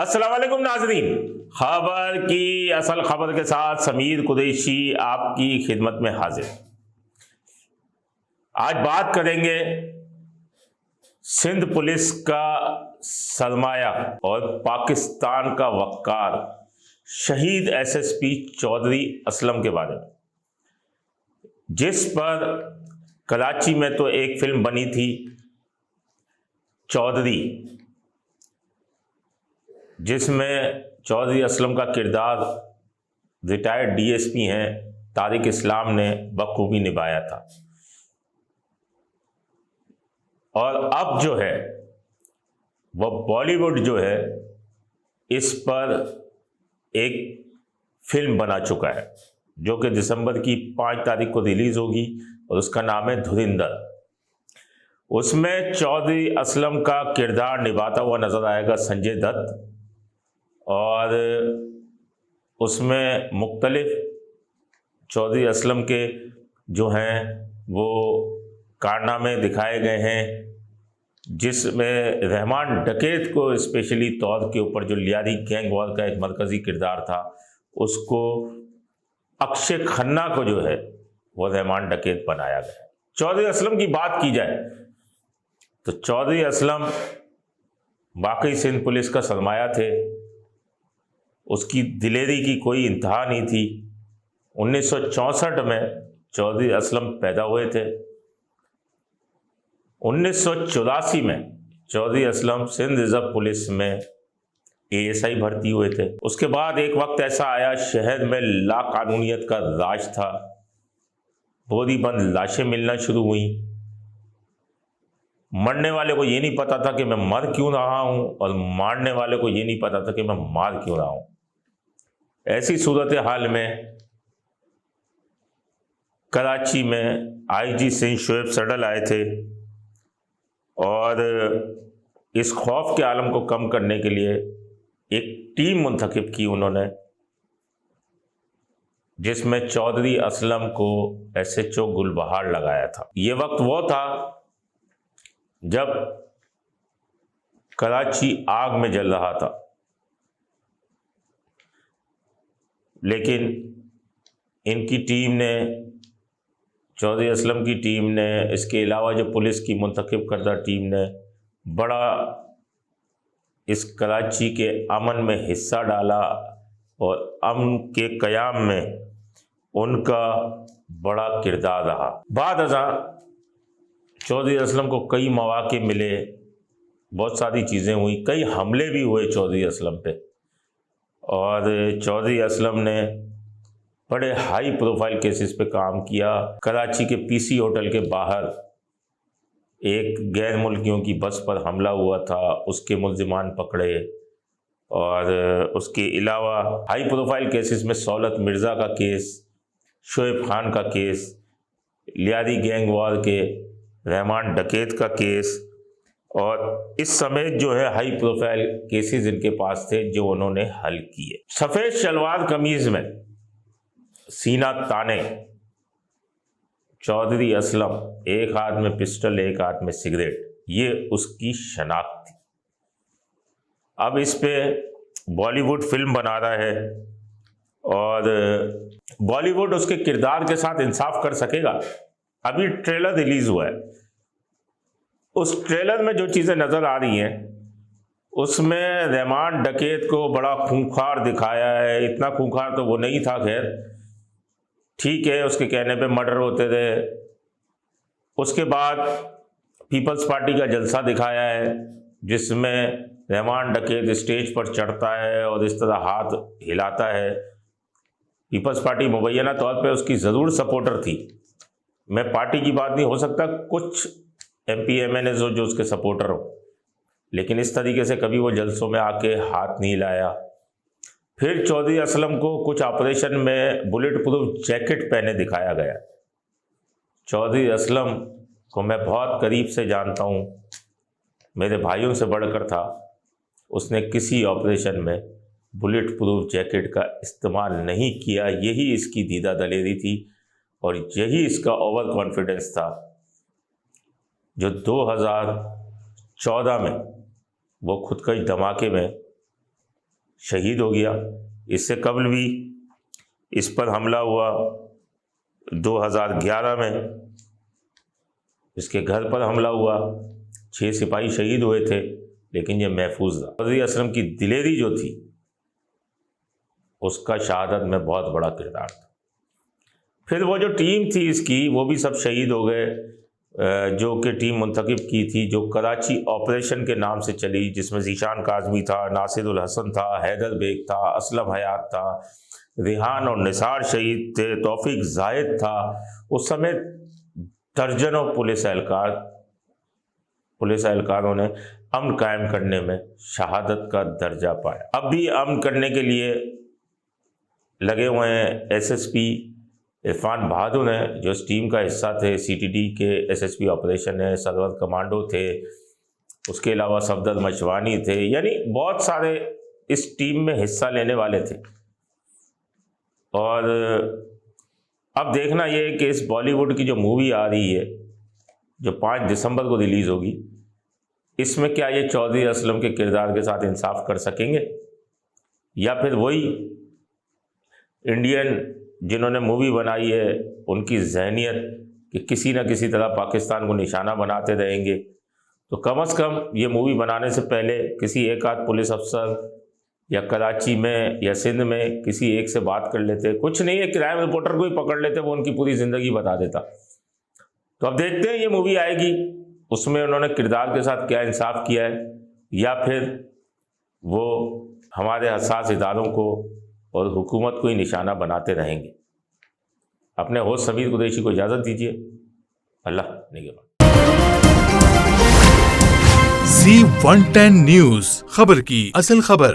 अस्सलाम वालेकुम नाज़रीन, खबर की असल खबर के साथ समीर कुरैशी आपकी खिदमत में हाजिर। आज बात करेंगे सिंध पुलिस का सरमाया और पाकिस्तान का वक़्कार शहीद एसएसपी चौधरी असलम के बारे में, जिस पर कराची में तो एक फिल्म बनी थी चौधरी, जिसमें चौधरी असलम का किरदार रिटायर्ड डीएसपी हैं तारिक इस्लाम ने बखूबी निभाया था। और अब जो है वह बॉलीवुड जो है इस पर एक फिल्म बना चुका है, जो कि दिसंबर की 5 तारीख को रिलीज होगी और उसका नाम है धुरिंदर। उसमें चौधरी असलम का किरदार निभाता हुआ नजर आएगा संजय दत्त, और उसमें मुख्तलिफ चौधरी असलम के जो हैं वो कारनामे दिखाए गए हैं, जिसमें रहमान डकैत को स्पेशली तौर के ऊपर जो लियारी गैंग वॉर का एक मरकज़ी किरदार था, उसको अक्षय खन्ना को जो है वो रहमान डकैत बनाया गया। चौधरी असलम की बात की जाए तो चौधरी असलम वाकई सिंध पुलिस का सरमाया थे। उसकी दिलेरी की कोई इंतहा नहीं थी। 1964 में चौधरी असलम पैदा हुए थे। 1984 में चौधरी असलम सिंध रिजर्व पुलिस में एएसआई भर्ती हुए थे। उसके बाद एक वक्त ऐसा आया शहर में लाकानूनियत का राज था, बोरी बंद लाशें मिलना शुरू हुई। मरने वाले को ये नहीं पता था कि मैं मर क्यों रहा हूं, और मारने वाले को ये नहीं पता था कि मैं मार क्यों रहा हूं। ऐसी सूरत हाल में कराची में आईजी सिंह शोएब सडल आए थे और इस खौफ के आलम को कम करने के लिए एक टीम मुंतखब की उन्होंने, जिसमें चौधरी असलम को एसएचओ गुलबहार लगाया था। ये वक्त वो था जब कराची आग में जल रहा था, लेकिन इनकी टीम ने, चौधरी असलम की टीम ने, इसके अलावा जो पुलिस की मुंतखब करदा टीम ने बड़ा इस कराची के अमन में हिस्सा डाला और अमन के क़याम में उनका बड़ा किरदार रहा। बाद अज़ां चौधरी असलम को कई मौक़े मिले, बहुत सारी चीज़ें हुई, कई हमले भी हुए चौधरी असलम पे, और चौधरी असलम ने बड़े हाई प्रोफाइल केसेस पे काम किया। कराची के पीसी होटल के बाहर एक गैर मुल्कियों की बस पर हमला हुआ था, उसके मुल्जिमान पकड़े, और उसके अलावा हाई प्रोफाइल केसेस में सौलत मिर्ज़ा का केस, शोएब खान का केस, लियारी गैंग वॉर के रहमान डकैत का केस, और इस समय जो है हाई प्रोफाइल केसेस इनके पास थे जो उन्होंने हल किए। सफ़ेद शलवार कमीज में सीना ताने चौधरी असलम, एक हाथ में पिस्टल एक हाथ में सिगरेट, ये उसकी शनाख्त थी। अब इस पे बॉलीवुड फिल्म बना रहा है और बॉलीवुड उसके किरदार के साथ इंसाफ कर सकेगा। अभी ट्रेलर रिलीज हुआ है, उस ट्रेलर में जो चीज़ें नज़र आ रही हैं उसमें रहमान डकैत को बड़ा खूंखार दिखाया है। इतना खूंखार तो वो नहीं था, खैर ठीक है, उसके कहने पे मर्डर होते थे। उसके बाद पीपल्स पार्टी का जलसा दिखाया है, जिसमें रहमान डकैत स्टेज पर चढ़ता है और इस तरह हाथ हिलाता है। पीपल्स पार्टी मुबैना तौर पे उसकी ज़रूर सपोर्टर थी। मैं पार्टी की बात नहीं, हो सकता कुछ MP MNA जो उसके सपोर्टर हो, लेकिन इस तरीके से कभी वो जलसों में आके हाथ नहीं लाया। फिर चौधरी असलम को कुछ ऑपरेशन में बुलेट प्रूफ जैकेट पहने दिखाया गया। चौधरी असलम को मैं बहुत करीब से जानता हूँ, मेरे भाइयों से बढ़कर था। उसने किसी ऑपरेशन में बुलेट प्रूफ जैकेट का इस्तेमाल नहीं किया। यही इसकी दीदा दलेरी थी और यही इसका ओवर कॉन्फिडेंस था, जो 2014 में वो खुदकश धमाके में शहीद हो गया। इससे कबल भी इस पर हमला हुआ 2011 में, इसके घर पर हमला हुआ, 6 सिपाही शहीद हुए थे, लेकिन ये महफूज था। चौधरी असलम की दिलेरी जो थी उसका शहादत में बहुत बड़ा किरदार था। फिर वो जो टीम थी इसकी, वो भी सब शहीद हो गए, जो कि टीम मुंतखब की थी, जो कराची ऑपरेशन के नाम से चली, जिसमें ज़ीशान काज़मी था, नासिरुल हसन था, हैदर बेग था, असलम हयात था, रिहान और निसार शहीद थे, तौफीक जाहिद था। उस समय दर्जनों पुलिस एहलकारों ने अमन कायम करने में शहादत का दर्जा पाया। अब भी अमन करने के लिए लगे हुए हैं एसएसपी इरफान बहादुर हैं, जो इस टीम का हिस्सा थे। सीटीडी के एसएसपी ऑपरेशन है, सरवर कमांडो थे, उसके अलावा सफदर मशवानी थे, यानी बहुत सारे इस टीम में हिस्सा लेने वाले थे। और अब देखना ये है कि इस बॉलीवुड की जो मूवी आ रही है, जो 5 दिसंबर को रिलीज़ होगी, इसमें क्या ये चौधरी असलम के किरदार के साथ इंसाफ कर सकेंगे, या फिर वही इंडियन जिन्होंने मूवी बनाई है उनकी जहनियत कि किसी न किसी तरह पाकिस्तान को निशाना बनाते रहेंगे। तो कम से कम ये मूवी बनाने से पहले किसी एक आध पुलिस अफसर या कराची में या सिंध में किसी एक से बात कर लेते। कुछ नहीं है, क्राइम रिपोर्टर को ही पकड़ लेते, वो उनकी पूरी ज़िंदगी बता देता। तो अब देखते हैं ये मूवी आएगी, उसमें उन्होंने किरदार के साथ क्या इंसाफ किया है, या फिर वो हमारे हसास इदारों को और हुकूमत को ही निशाना बनाते रहेंगे। अपने होस्ट समीर कुरैशी को इजाज़त दीजिए। अल्लाह निगहबान। Z110 न्यूज़, खबर की असल खबर।